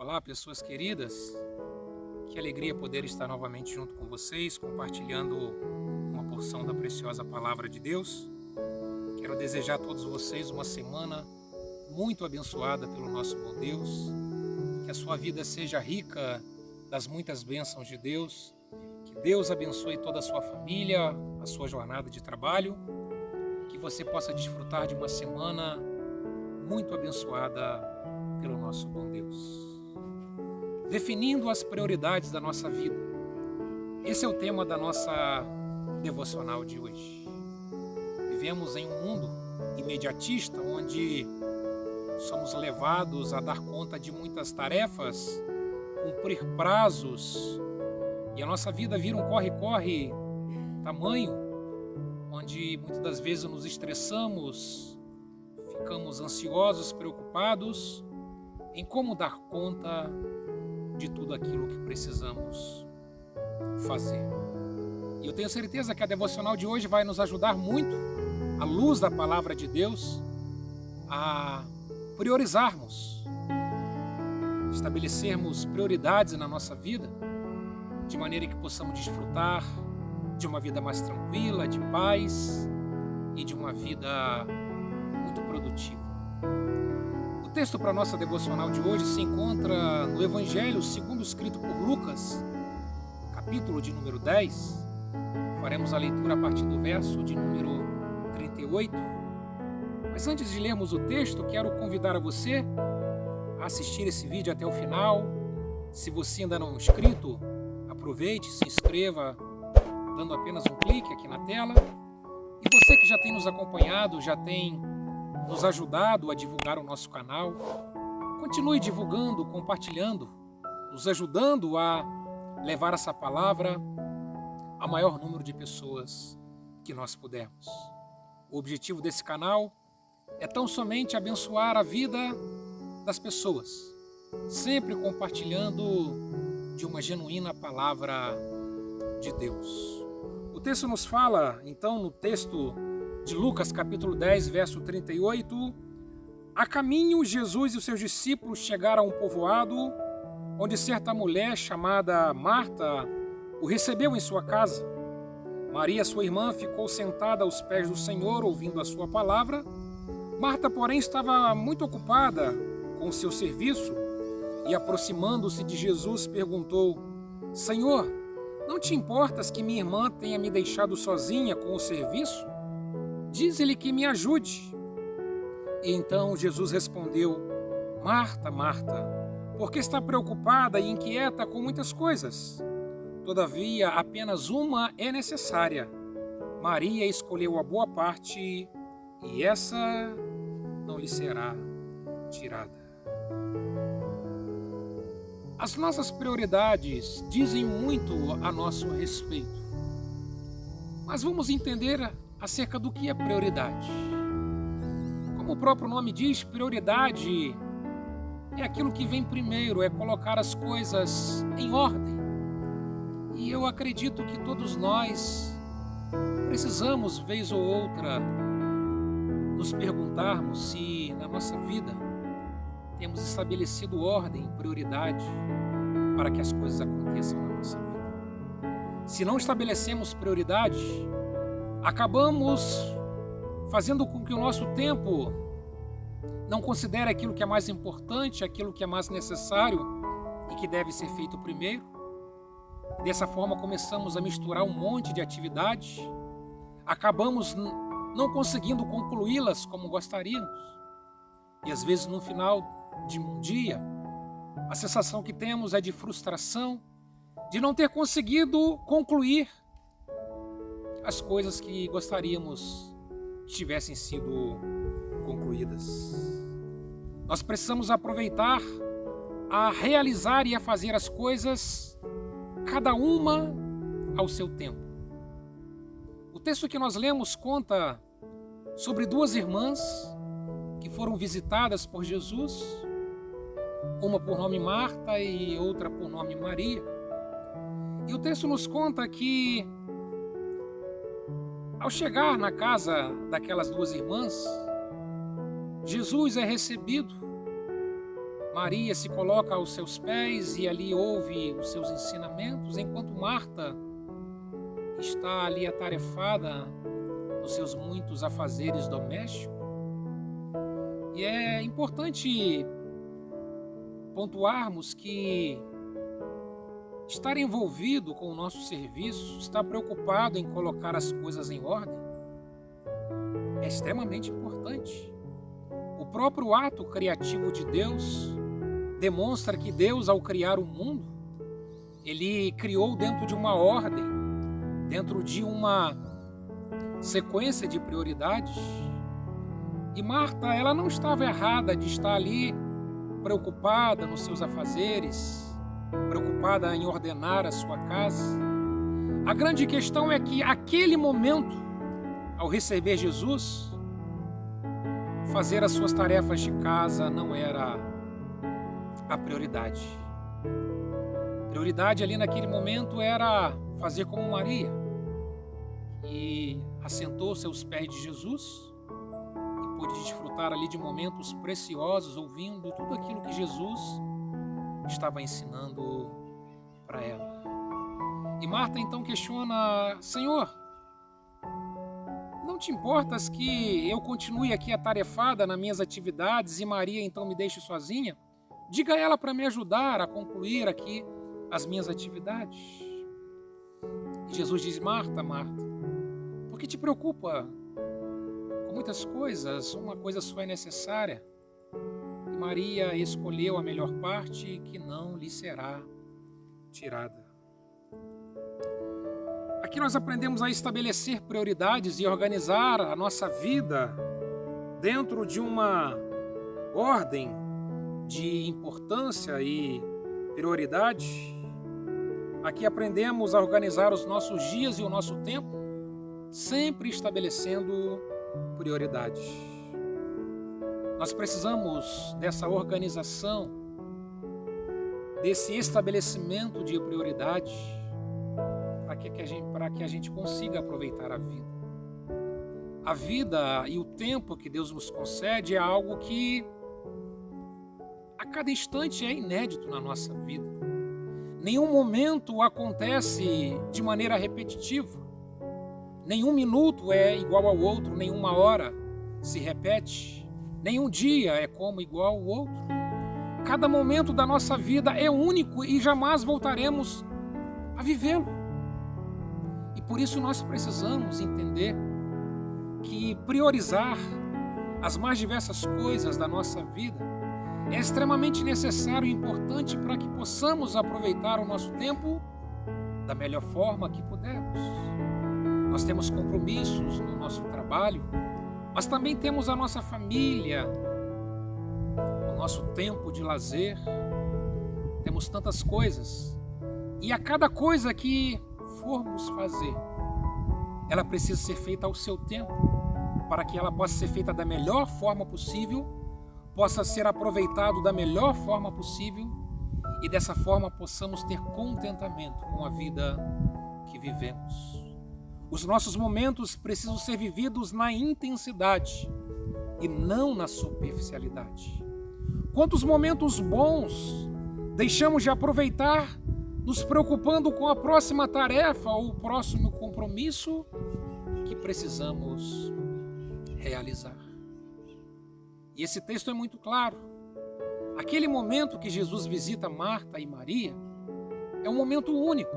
Olá, pessoas queridas. Que alegria poder estar novamente junto com vocês, compartilhando uma porção da preciosa palavra de Deus. Quero desejar a todos vocês uma semana muito abençoada pelo nosso bom Deus. Que a sua vida seja rica das muitas bênçãos de Deus. Que Deus abençoe toda a sua família, a sua jornada de trabalho. Que você possa desfrutar de uma semana muito abençoada pelo nosso bom Deus. Definindo as prioridades da nossa vida. Esse é o tema da nossa devocional de hoje. Vivemos em um mundo imediatista, onde somos levados a dar conta de muitas tarefas, cumprir prazos, e a nossa vida vira um corre-corre tamanho, onde muitas das vezes nos estressamos, ficamos ansiosos, preocupados em como dar conta de tudo aquilo que precisamos fazer. E eu tenho certeza que a devocional de hoje vai nos ajudar muito, à luz da palavra de Deus, a priorizarmos, estabelecermos prioridades na nossa vida, de maneira que possamos desfrutar de uma vida mais tranquila, de paz e de uma vida muito produtiva. O texto para a nossa devocional de hoje se encontra no Evangelho segundo escrito por Lucas, capítulo de número 10. Faremos a leitura a partir do verso de número 38. Mas antes de lermos o texto, quero convidar a você a assistir esse vídeo até o final. Se você ainda não é inscrito, aproveite, se inscreva, dando apenas um clique aqui na tela. E você que já tem nos acompanhado, já tem nos ajudado a divulgar o nosso canal, continue divulgando, compartilhando, nos ajudando a levar essa palavra ao maior número de pessoas que nós pudermos. O objetivo desse canal é tão somente abençoar a vida das pessoas, sempre compartilhando de uma genuína palavra de Deus. O texto nos fala, então, no texto de Lucas, capítulo 10, verso 38, a caminho, Jesus e os seus discípulos chegaram a um povoado, onde certa mulher chamada Marta o recebeu em sua casa. Maria, sua irmã, ficou sentada aos pés do Senhor, ouvindo a sua palavra. Marta, porém, estava muito ocupada com o seu serviço e, aproximando-se de Jesus, perguntou: Senhor, não te importas que minha irmã tenha me deixado sozinha com o serviço? Diz-lhe que me ajude. E então Jesus respondeu: Marta, Marta, por que está preocupada e inquieta com muitas coisas? Todavia, apenas uma é necessária. Maria escolheu a boa parte e essa não lhe será tirada. As nossas prioridades dizem muito a nosso respeito. Mas vamos entender acerca do que é prioridade. Como o próprio nome diz, prioridade é aquilo que vem primeiro, é colocar as coisas em ordem. E eu acredito que todos nós precisamos, vez ou outra, nos perguntarmos se na nossa vida temos estabelecido ordem, prioridade, para que as coisas aconteçam na nossa vida. Se não estabelecemos prioridade, acabamos fazendo com que o nosso tempo não considere aquilo que é mais importante, aquilo que é mais necessário e que deve ser feito primeiro. Dessa forma, começamos a misturar um monte de atividades, acabamos não conseguindo concluí-las como gostaríamos. E às vezes, no final de um dia, a sensação que temos é de frustração, de não ter conseguido concluir as coisas que gostaríamos que tivessem sido concluídas. Nós precisamos aproveitar a realizar e a fazer as coisas, cada uma ao seu tempo. O texto que nós lemos conta sobre duas irmãs que foram visitadas por Jesus, uma por nome Marta e outra por nome Maria. E o texto nos conta que, ao chegar na casa daquelas duas irmãs, Jesus é recebido Maria se coloca aos seus pés e ali ouve os seus ensinamentos, enquanto Marta está ali atarefada nos seus muitos afazeres domésticos. E é importante pontuarmos que estar envolvido com o nosso serviço, estar preocupado em colocar as coisas em ordem, é extremamente importante. O próprio ato criativo de Deus demonstra que Deus, ao criar o mundo, Ele criou dentro de uma ordem, dentro de uma sequência de prioridades. E Marta, ela não estava errada de estar ali preocupada nos seus afazeres, preocupada em ordenar a sua casa. A grande questão é que aquele momento, ao receber Jesus, fazer as suas tarefas de casa não era a prioridade. A prioridade ali naquele momento era fazer como Maria, que assentou seus pés de Jesus e pôde desfrutar ali de momentos preciosos, ouvindo tudo aquilo que Jesus estava ensinando para ela. E Marta então questiona: Senhor, não te importas que eu continue aqui atarefada nas minhas atividades e Maria então me deixe sozinha? Diga a ela para me ajudar a concluir aqui as minhas atividades. E Jesus diz: Marta, Marta, por que te preocupa com muitas coisas? Uma coisa só é necessária. E Maria escolheu a melhor parte, que não lhe será tirada. Aqui nós aprendemos a estabelecer prioridades e organizar a nossa vida dentro de uma ordem de importância e prioridade. Aqui aprendemos a organizar os nossos dias e o nosso tempo, sempre estabelecendo prioridades. Nós precisamos dessa organização, desse estabelecimento de prioridade, para que a gente consiga aproveitar a vida. A vida e o tempo que Deus nos concede é algo que a cada instante é inédito na nossa vida. Nenhum momento acontece de maneira repetitiva. Nenhum minuto é igual ao outro, nenhuma hora se repete. Nenhum dia é como igual ao outro. Cada momento da nossa vida é único e jamais voltaremos a vivê-lo. E por isso nós precisamos entender que priorizar as mais diversas coisas da nossa vida é extremamente necessário e importante para que possamos aproveitar o nosso tempo da melhor forma que pudermos. Nós temos compromissos no nosso trabalho, mas também temos a nossa família, o nosso tempo de lazer. Temos tantas coisas. E a cada coisa que formos fazer, ela precisa ser feita ao seu tempo, para que ela possa ser feita da melhor forma possível, possa ser aproveitado da melhor forma possível e dessa forma possamos ter contentamento com a vida que vivemos. Os nossos momentos precisam ser vividos na intensidade e não na superficialidade. Quantos momentos bons deixamos de aproveitar nos preocupando com a próxima tarefa ou o próximo compromisso que precisamos realizar. E esse texto é muito claro. Aquele momento que Jesus visita Marta e Maria é um momento único,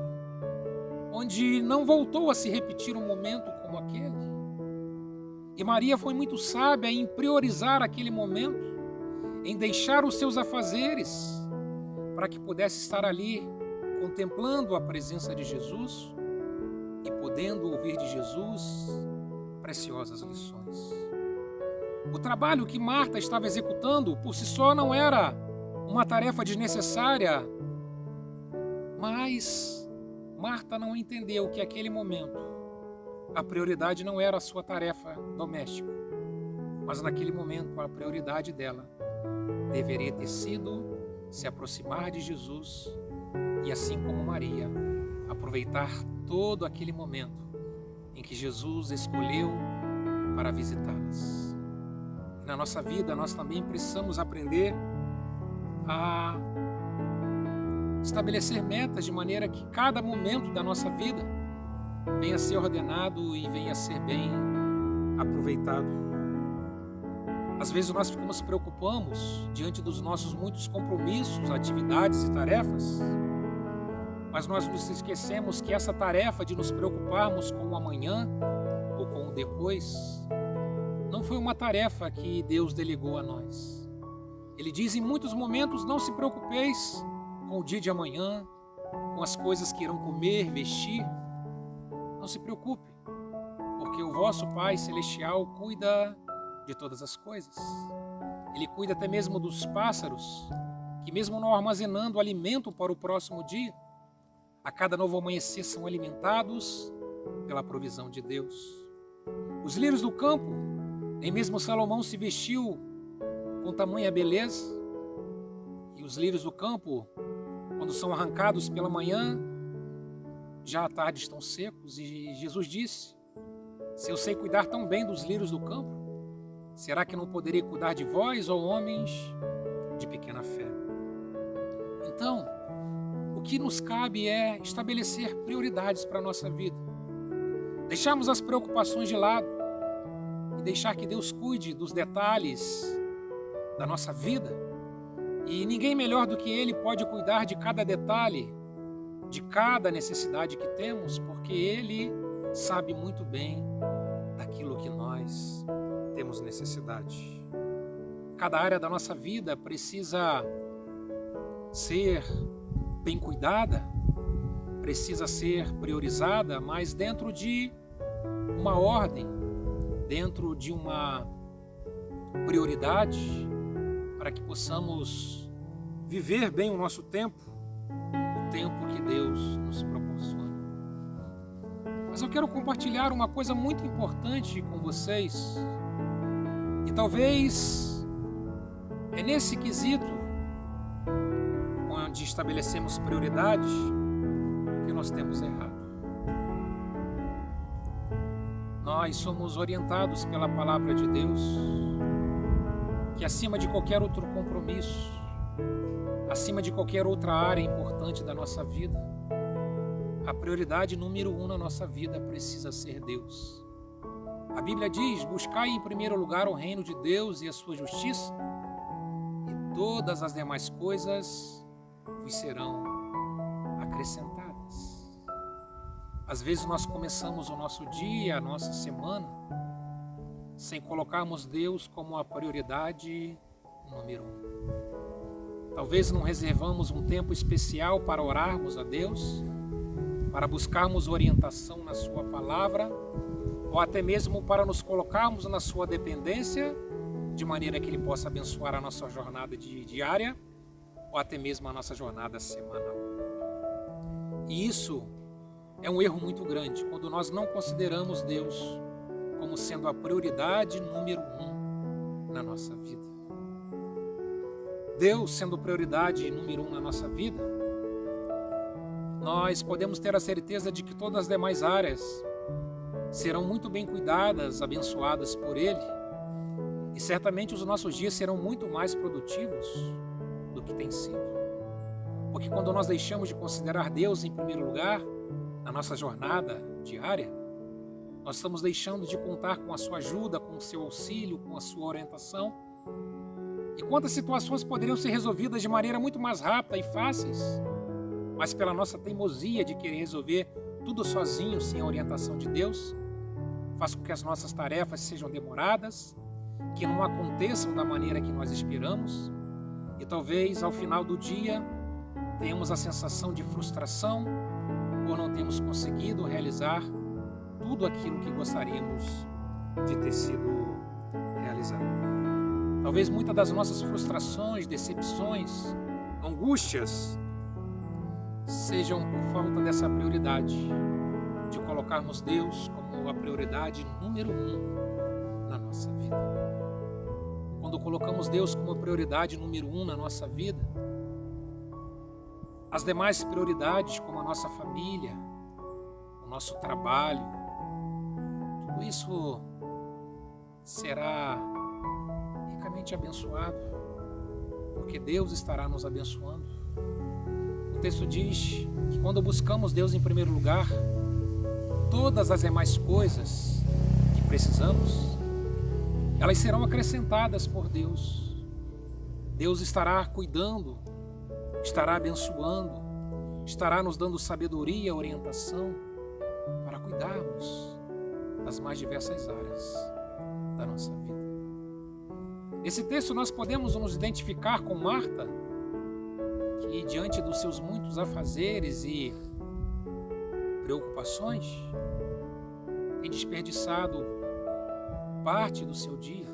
onde não voltou a se repetir um momento como aquele. E Maria foi muito sábia em priorizar aquele momento, em deixar os seus afazeres, para que pudesse estar ali contemplando a presença de Jesus e podendo ouvir de Jesus preciosas lições. O trabalho que Marta estava executando por si só não era uma tarefa desnecessária, mas Marta não entendeu que naquele momento a prioridade não era a sua tarefa doméstica, mas naquele momento a prioridade dela deveria ter sido se aproximar de Jesus e, assim como Maria, aproveitar todo aquele momento em que Jesus escolheu para visitá-las. Na nossa vida, nós também precisamos aprender a estabelecer metas de maneira que cada momento da nossa vida venha a ser ordenado e venha a ser bem aproveitado. Às vezes nós nos preocupamos diante dos nossos muitos compromissos, atividades e tarefas, mas nós nos esquecemos que essa tarefa de nos preocuparmos com o amanhã ou com o depois não foi uma tarefa que Deus delegou a nós. Ele diz em muitos momentos: não se preocupeis com o dia de amanhã, com as coisas que irão comer, vestir. Não se preocupe, porque o vosso Pai Celestial cuida de todas as coisas. Ele cuida até mesmo dos pássaros, que mesmo não armazenando alimento para o próximo dia, a cada novo amanhecer são alimentados pela provisão de Deus. Os lírios do campo, nem mesmo Salomão se vestiu com tamanha beleza. E os lírios do campo, quando são arrancados pela manhã, já à tarde estão secos. E Jesus disse: se eu sei cuidar tão bem dos lírios do campo, será que não poderei cuidar de vós, ó homens de pequena fé? Então, o que nos cabe é estabelecer prioridades para a nossa vida. Deixarmos as preocupações de lado e deixar que Deus cuide dos detalhes da nossa vida. E ninguém melhor do que Ele pode cuidar de cada detalhe, de cada necessidade que temos, porque Ele sabe muito bem daquilo que nós temos necessidade. Cada área da nossa vida precisa ser bem cuidada, precisa ser priorizada, mas dentro de uma ordem, dentro de uma prioridade, para que possamos viver bem o nosso tempo, o tempo que Deus nos proporciona. Mas eu quero compartilhar uma coisa muito importante com vocês, e talvez é nesse quesito, onde estabelecemos prioridades, que nós temos errado. Nós somos orientados pela palavra de Deus que acima de qualquer outro compromisso, acima de qualquer outra área importante da nossa vida, a prioridade número 1 na nossa vida precisa ser Deus. A Bíblia diz: buscai em primeiro lugar o reino de Deus e a sua justiça, e todas as demais coisas vos serão acrescentadas. Às vezes nós começamos o nosso dia, a nossa semana, sem colocarmos Deus como a prioridade número 1. Talvez não reservamos um tempo especial para orarmos a Deus, para buscarmos orientação na sua palavra, ou até mesmo para nos colocarmos na sua dependência, de maneira que Ele possa abençoar a nossa jornada diária, ou até mesmo a nossa jornada semanal. E isso é um erro muito grande, quando nós não consideramos Deus como sendo a prioridade número 1 na nossa vida. Deus sendo prioridade número 1 na nossa vida, nós podemos ter a certeza de que todas as demais áreas serão muito bem cuidadas, abençoadas por Ele, e certamente os nossos dias serão muito mais produtivos do que tem sido. Porque quando nós deixamos de considerar Deus em primeiro lugar na nossa jornada diária, nós estamos deixando de contar com a sua ajuda, com o seu auxílio, com a sua orientação. E quantas situações poderiam ser resolvidas de maneira muito mais rápida e fáceis, mas pela nossa teimosia de querer resolver tudo sozinho, sem a orientação de Deus, faz com que as nossas tarefas sejam demoradas, que não aconteçam da maneira que nós esperamos, e talvez ao final do dia tenhamos a sensação de frustração por não termos conseguido realizar tudo aquilo que gostaríamos de ter sido realizado. Talvez muitas das nossas frustrações, decepções, angústias sejam por falta dessa prioridade, de colocarmos Deus como a prioridade número 1 na nossa vida. Quando colocamos Deus como a prioridade número 1 na nossa vida, as demais prioridades, como a nossa família, o nosso trabalho, tudo isso será ricamente abençoado. porque Deus estará nos abençoando. O texto diz que quando buscamos Deus em primeiro lugar, todas as demais coisas que precisamos, elas serão acrescentadas por Deus. Deus estará cuidando, estará abençoando, estará nos dando sabedoria e orientação para cuidarmos das mais diversas áreas da nossa vida. Nesse texto nós podemos nos identificar com Marta, que diante dos seus muitos afazeres e preocupações, tem desperdiçado parte do seu dia,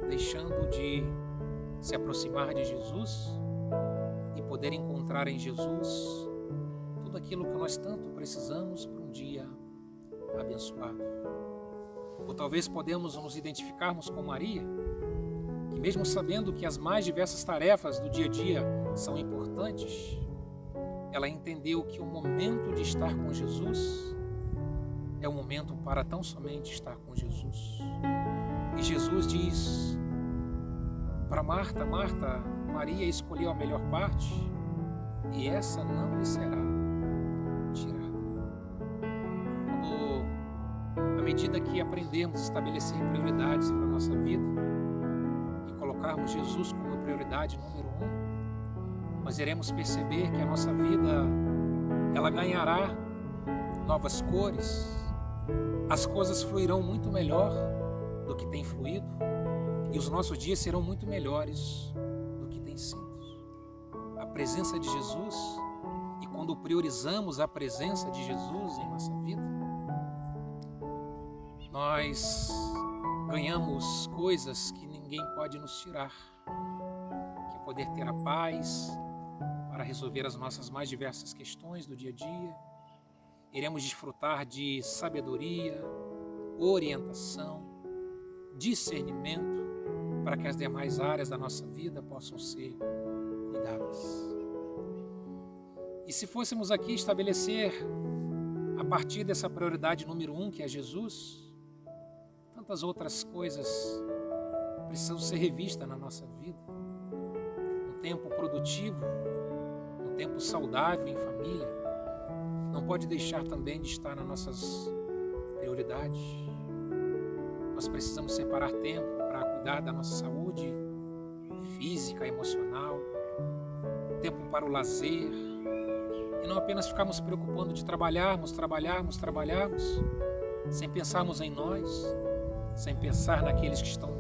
deixando de se aproximar de Jesus e poder encontrar em Jesus tudo aquilo que nós tanto precisamos para um dia abençoado. Ou talvez podemos nos identificarmos com Maria, que mesmo sabendo que as mais diversas tarefas do dia a dia são importantes, ela entendeu que o momento de estar com Jesus é o momento para tão somente estar com Jesus. E Jesus diz para Marta: Marta, Maria escolheu a melhor parte e essa não lhe será tirada. À medida que aprendermos a estabelecer prioridades para a nossa vida e colocarmos Jesus como prioridade número 1, nós iremos perceber que a nossa vida, ela ganhará novas cores, as coisas fluirão muito melhor do que tem fluído e os nossos dias serão muito melhores do que tem sido. A presença de Jesus, e quando priorizamos a presença de Jesus em nossa vida, nós ganhamos coisas que ninguém pode nos tirar, que é poder ter a paz para resolver as nossas mais diversas questões do dia a dia. Iremos desfrutar de sabedoria, orientação, discernimento, para que as demais áreas da nossa vida possam ser cuidadas. E se fôssemos aqui estabelecer, a partir dessa prioridade número 1, que é Jesus, tantas outras coisas precisam ser revistas na nossa vida. Um tempo produtivo, um tempo saudável em família, não pode deixar também de estar nas nossas prioridades. Nós precisamos separar tempo para cuidar da nossa saúde física, emocional, tempo para o lazer, e não apenas ficarmos preocupando de trabalharmos, sem pensarmos em nós, sem pensar naqueles que estão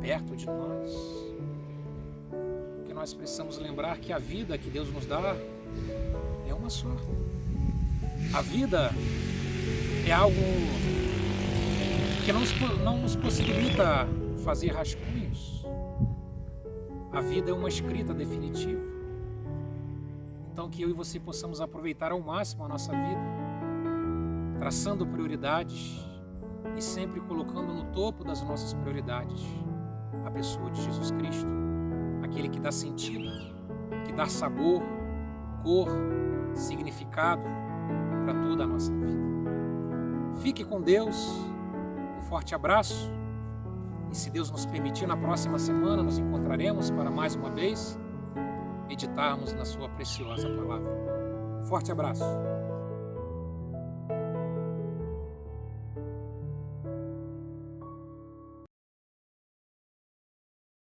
perto de nós. Porque nós precisamos lembrar que a vida que Deus nos dá é uma só. A vida é algo que não nos possibilita fazer rascunhos. A vida é uma escrita definitiva. Então que eu e você possamos aproveitar ao máximo a nossa vida, traçando prioridades e sempre colocando no topo das nossas prioridades a pessoa de Jesus Cristo, aquele que dá sentido, que dá sabor, cor, significado para toda a nossa vida. Fique com Deus, um forte abraço, e se Deus nos permitir, na próxima semana nos encontraremos para mais uma vez meditarmos na sua preciosa palavra. Um forte abraço.